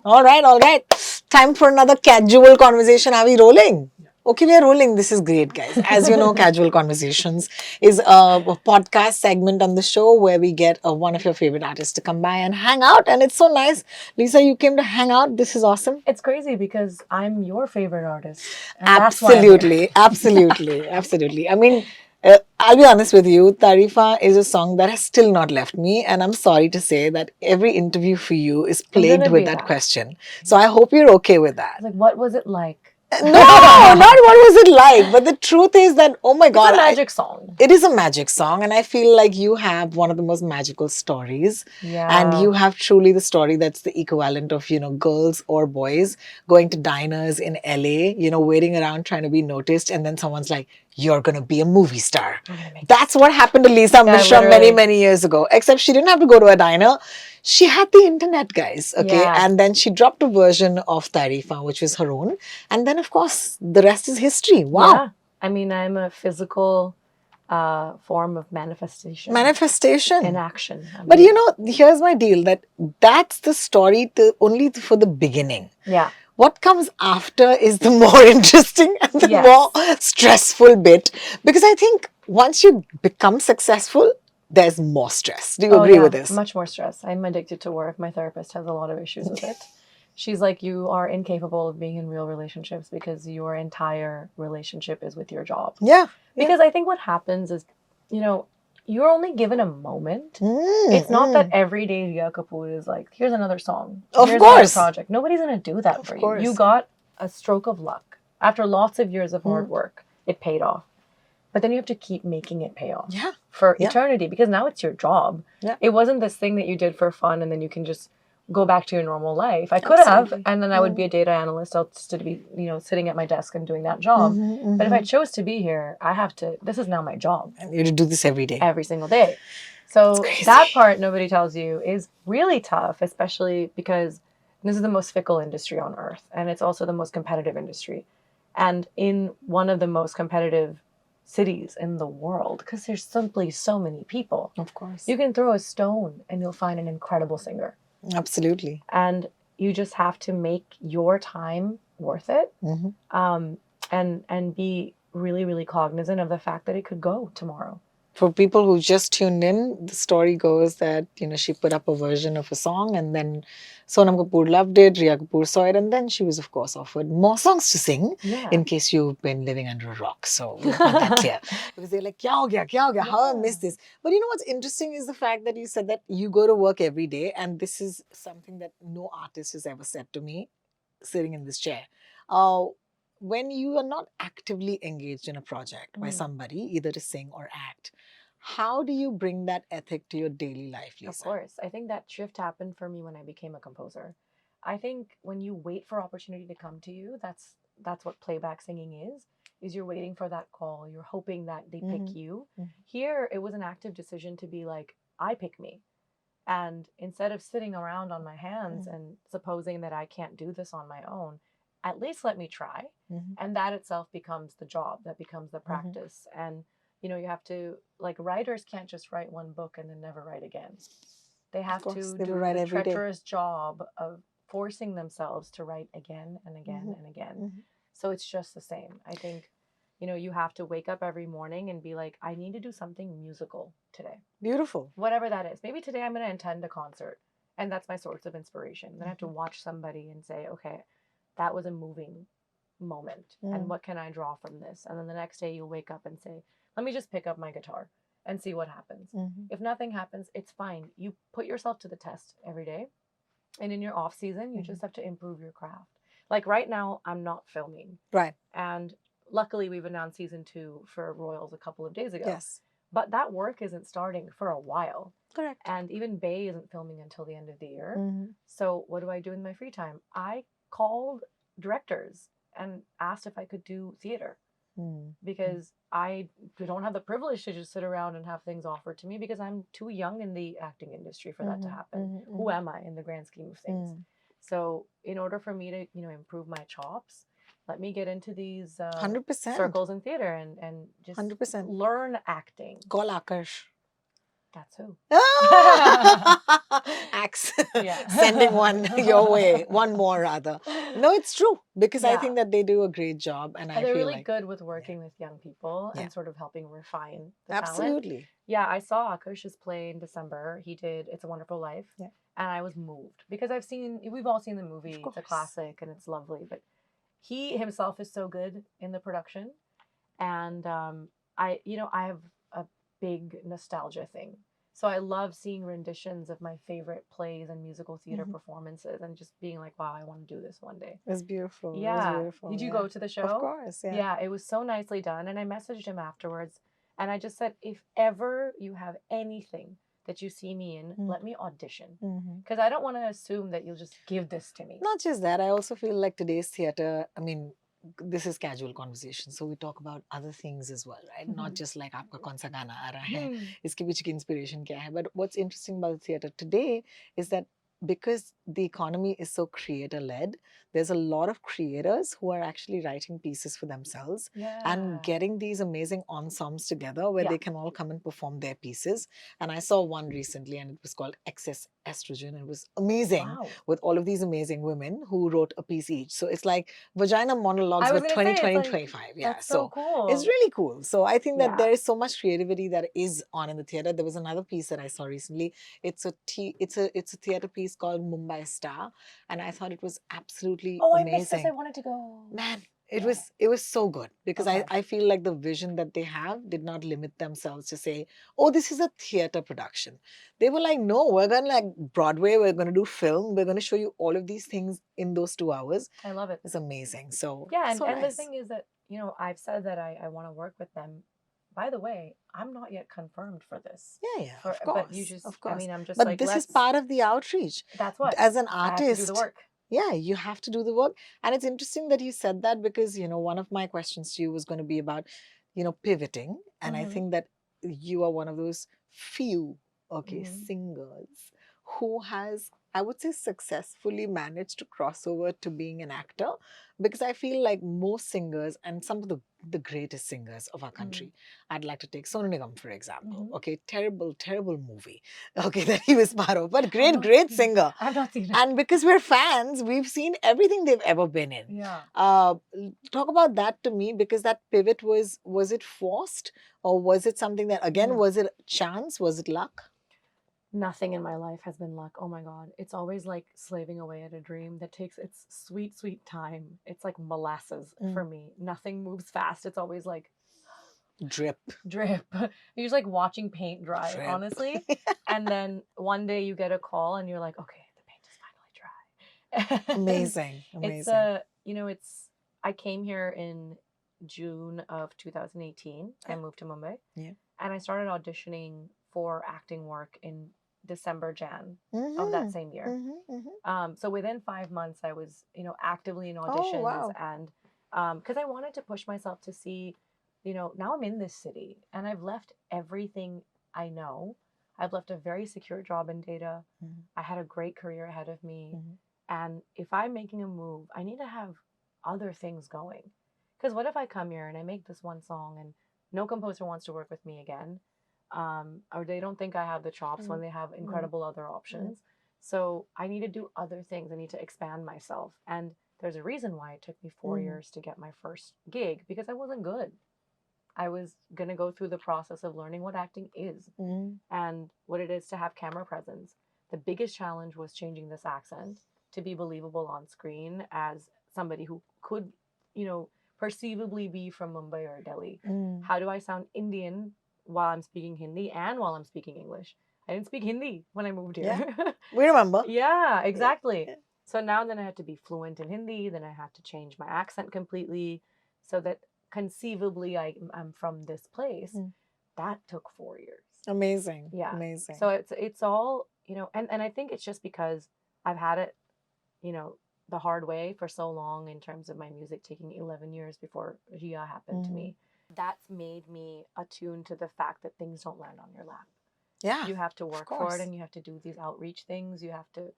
All right, all right. Time for another casual conversation. Are we rolling? Okay, we are rolling. This is great, guys. As you know, Casual Conversations is a podcast segment on the show where we get one of your favorite artists to come by and hang out. And it's so nice. Lisa, you came to hang out. This is awesome. It's crazy because I'm your favorite artist, and that's why I'm here. Absolutely, absolutely, absolutely. I mean, I'll be honest with you, Tarifa is a song that has still not left me, and I'm sorry to say that every interview for you is I'm plagued gonna with be that that. question. So I hope you're okay with that. Like, what was it like? No, not what was it like, but the truth is that, oh my It's God, a magic song. it is a magic song, and I feel like you have one of the most magical stories. And Yeah. you have truly the story that's the equivalent of, girls or boys going to diners in LA, waiting around trying to be noticed, and then someone's like, you're gonna be a movie star. That's what happened to Lisa Yeah, Mishra many, literally. many years ago. Except she didn't have to go to a diner. She had the internet, guys. Okay. Yeah. And then she dropped a version of Tareefan, which was her own. And then, of course, the rest is history. Wow. Yeah. I mean, I'm a physical form of manifestation in Manifestation. action. I But mean, here's my deal that that's the story only for the beginning. yeah. What comes after is the more interesting and the Yes. more stressful bit. Because I think once you become successful, there's more stress. Do you Oh agree with yeah, this? much more stress. I'm addicted to work. My therapist has a lot of issues with it. She's like, you are incapable of being in real relationships because your entire relationship is with your job. Yeah. Because I think what happens is, you're only given a moment. It's not that every day Rhea Kapoor is like, here's another song, Of here's another course. project. Nobody's gonna do that for you. You got a stroke of luck. After lots of years of hard work, it paid off. But then you have to keep making it pay off. Yeah. For Yeah. eternity, because now it's your job. Yeah. It wasn't this thing that you did for fun and then you can just go back to your normal life. I could have, and then I would be a data analyst. I'll still be, sitting at my desk and doing that job. But if I chose to be here, I have to. This is now my job. And you have to do this every day. Every single day. So that part nobody tells you is really tough, especially because this is the most fickle industry on earth, and it's also the most competitive industry, and in one of the most competitive cities in the world, because there's simply so many people. Of course. You can throw a stone and you'll find an incredible singer. Absolutely. And you just have to make your time worth it, and be really, really cognizant of the fact that it could go tomorrow. For people who just tuned in, the story goes that, she put up a version of a song and then Sonam Kapoor loved it, Rhea Kapoor saw it, and then she was, of course, offered more songs to sing in case you've been living under a rock. So we'll make that clear. Because they're like, kya ho gaya, kya ho gaya? How I missed this. But what's interesting is the fact that you said that you go to work every day, and this is something that no artist has ever said to me sitting in this chair. When you are not actively engaged in a project by somebody, either to sing or act, how do you bring that ethic to your daily life, Lisa? Of course. I think that shift happened for me when I became a composer. I think when you wait for opportunity to come to you, that's what playback singing is you're waiting for that call. You're hoping that they pick you. Here, it was an active decision to be like, I pick me. And instead of sitting around on my hands and supposing that I can't do this on my own, at least let me try. And that itself becomes the job, that becomes the practice. And, you have to, like, writers can't just write one book and then never write again. They have to do the treacherous job of forcing themselves to write again and again and again. So it's just the same. I think, you have to wake up every morning and be like, I need to do something musical today. Beautiful. Whatever that is. Maybe today I'm going to attend a concert, and that's my source of inspiration. Then I have to watch somebody and say, okay, that was a moving moment. And what can I draw from this? And then the next day you'll wake up and say, let me just pick up my guitar and see what happens. If nothing happens, it's fine. You put yourself to the test every day. And in your off season, you just have to improve your craft. Like right now, I'm not filming. Right. And luckily, we've announced season 2 for Royals a couple of days ago. Yes. But that work isn't starting for a while. Correct. And even Bay isn't filming until the end of the year. So what do I do in my free time? I called directors and asked if I could do theater. Because I don't have the privilege to just sit around and have things offered to me because I'm too young in the acting industry for that to happen. Who am I in the grand scheme of things? So in order for me to, improve my chops, let me get into these 100%. circles in theater and just 100%. learn acting. Call Akash. That's who. Axe. Yeah. Sending one your way, one more rather. No, it's true because I Yeah. think that they do a great job, and I They're feel really like good with working with young people Yeah. and sort of helping refine the talent. absolutely. Yeah, I saw Akush's play in December. He did It's a Wonderful Life. Yeah. And I was moved because we've all seen the movie. It's a course. classic and it's lovely. But he himself is so good in the production. And I have a big nostalgia thing. So I love seeing renditions of my favorite plays and musical theater performances and just being like, wow, I want to do this one day. It's beautiful. It was Yeah. beautiful. Did you yeah. go to the show? Of course, yeah. Yeah, it was so nicely done. And I messaged him afterwards and I just said, if ever you have anything that you see me in, let me audition. Because I don't want to assume that you'll just give this to me. Not just that, I also feel like today's theater, I mean, this is casual conversation, so we talk about other things as well, right? Not just like आपका कौन सा गाना आ रहा है, इसके पीछे की inspiration क्या है. But what's interesting about the theater today is that because the economy is so creator led, there's a lot of creators who are actually writing pieces for themselves and getting these amazing ensembles together where they can all come and perform their pieces. And I saw one recently and it was called Excess Estrogen. It was amazing with all of these amazing women who wrote a piece each. So it's like vagina monologues with 2020 25. Yeah. That's so cool. It's really cool. So I think that there is so much creativity that is on in the theater. There was another piece that I saw recently. It's a theater piece called Mumbai Star, and I thought it was absolutely Oh, I amazing. missed this. I wanted to go. Man, it was so good because I feel like the vision that they have did not limit themselves to say, oh, this is a theater production. They were like, no, we're gonna like Broadway, we're gonna do film, we're gonna show you all of these things in those 2 hours. I love it. It's amazing. So yeah, so and nice. the thing is that I've said that I want to work with them. By the way, I'm not yet confirmed for this. Yeah, of course. But you just, of course. I mean, I'm just but like, this is part of the outreach. That's what. As an I artist, have to do the work. Yeah, you have to do the work. And it's interesting that you said that because, one of my questions to you was going to be about, pivoting. And I think that you are one of those few, singers who has, I would say, successfully managed to cross over to being an actor. Because I feel like most singers and some of the greatest singers of our country, I'd like to take Sonu Nigam, for example. Okay, terrible, terrible movie. Okay, that he was part of, but great singer. I've not seen it. And because we're fans, we've seen everything they've ever been in. Yeah. Talk about that to me, because that pivot was it forced, or was it something that, again, was it chance? Was it luck? Nothing in my life has been luck. Oh my God. It's always like slaving away at a dream that takes its sweet, sweet time. It's like molasses for me. Nothing moves fast. It's always like drip. You're just like watching paint dry, Drip. honestly. And then one day you get a call and you're like, okay, the paint is finally dry. Amazing. I came here in June of 2018. I moved to Mumbai. Yeah. And I started auditioning for acting work in December, Jan of that same year. So within 5 months, I was, actively in auditions. And because I wanted to push myself to see, now I'm in this city and I've left everything I know. I've left a very secure job in data. I had a great career ahead of me. And if I'm making a move, I need to have other things going. Because what if I come here and I make this one song and no composer wants to work with me again, or they don't think I have the chops when they have incredible other options. So I need to do other things. I need to expand myself. And there's a reason why it took me 4 years to get my first gig, because I wasn't good. I was going to go through the process of learning what acting is and what it is to have camera presence. The biggest challenge was changing this accent to be believable on screen as somebody who could, perceivably be from Mumbai or Delhi. How do I sound Indian while I'm speaking Hindi and while I'm speaking English? I didn't speak Hindi when I moved here. Yeah. We remember. Yeah, exactly. Yeah. So now then I had to be fluent in Hindi. Then I had to change my accent completely so that conceivably I'm from this place. That took 4 years. Amazing. Yeah. Amazing. So it's all, and I think it's just because I've had it, the hard way for so long in terms of my music, taking 11 years before Rhea happened to me. That's made me attuned to the fact that things don't land on your lap. Yeah. You have to work for it, and you have to do these outreach things. You have to,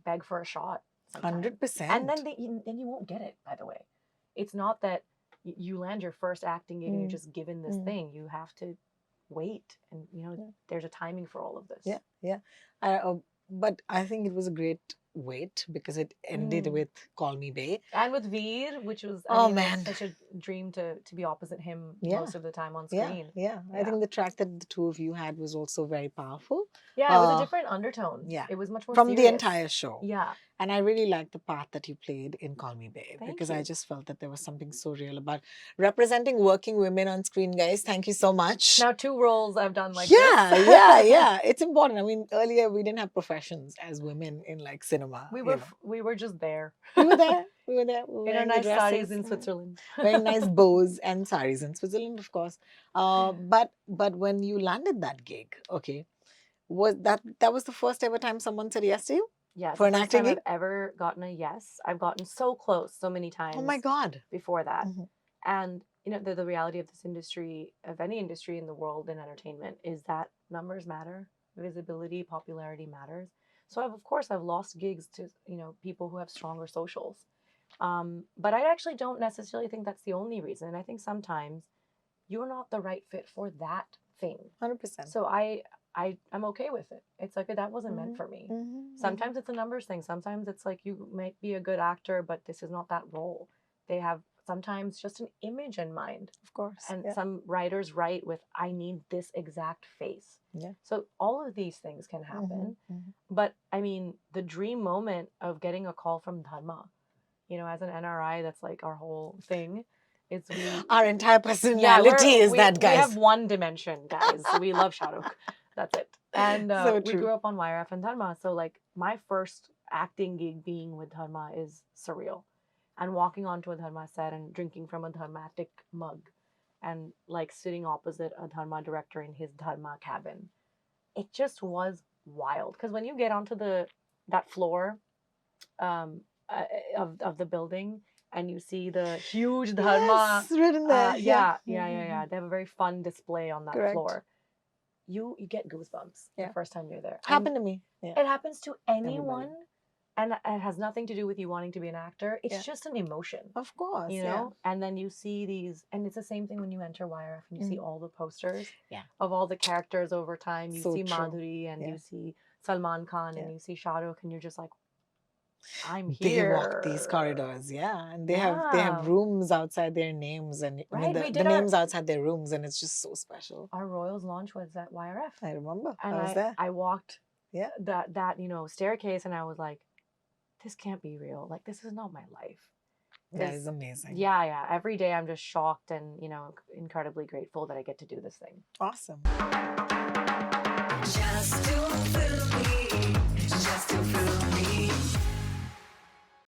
beg for a shot. 100%. And then you won't get it, by the way. It's not that you land your first acting gig and you're just given this thing. You have to wait, and there's a timing for all of this. Yeah, yeah. But I think it was a great wait because it ended with Call Me Bae. And with Veer, which was such a dream to be opposite him most of the time on screen. Yeah. I think the track that the two of you had was also very powerful. Yeah, it was a different undertone. Yeah. It was much more from serious. the entire show. Yeah. And I really liked the part that you played in Call Me Babe Thank because you. I just felt that there was something so real about representing working women on screen, guys. Thank you so much. Now 2 roles I've done like this. Yeah. Yeah. It's important. I mean, earlier we didn't have professions as women in like cinema. We were just there. We were there. We were in our nice saris in Switzerland. Very nice bows and saris in Switzerland, of course. But when you landed that gig, okay, was that was the first ever time someone said yes to you? Yeah, for the an first time acting I've ever gotten a yes. I've gotten so close so many times. Oh my God. Before that. And the reality of this industry, of any industry in the world in entertainment, is that numbers matter, visibility, popularity matters. So of course I've lost gigs to people who have stronger socials. But I actually don't necessarily think that's the only reason. And I think sometimes you're not the right fit for that thing. 100%. So I'm okay with it. It's like, that wasn't meant for me. Sometimes it's a numbers thing. Sometimes it's like, you might be a good actor, but this is not that role. They have sometimes just an image in mind. Of course. And some writers write with, I need this exact face. Yeah. So all of these things can happen. But I mean, the dream moment of getting a call from Dharma, as an NRI, that's like our whole thing. It's our entire personality is that, guys. We have one dimension, guys. We love Shahrukh. That's it. And we grew up on YRF and Dharma. So like my first acting gig being with Dharma is surreal. And walking onto a Dharma set and drinking from a Dharmatic mug and like sitting opposite a Dharma director in his Dharma cabin. It just was wild. Because when you get onto that floor of the building, and you see the huge Dharma written there. They have a very fun display on that floor. You get goosebumps the first time you're there. Happened to me. It happens to anyone. And it has nothing to do with you wanting to be an actor. It's just an emotion. Of course. And then you see these, and it's the same thing when you enter YRF and you see all the posters of all the characters over time. You see Madhuri and you see Salman Khan and you see Shah Rukh, and you're just like, I'm here. They walk these corridors, and they have rooms outside their names, and I mean the names outside their rooms, and it's just so special. Our Royals launch was at YRF. I remember. And I was there. I walked that staircase, and I was like, this can't be real. Like, this is not my life. That is amazing. Yeah. Every day I'm just shocked and incredibly grateful that I get to do this thing. Awesome.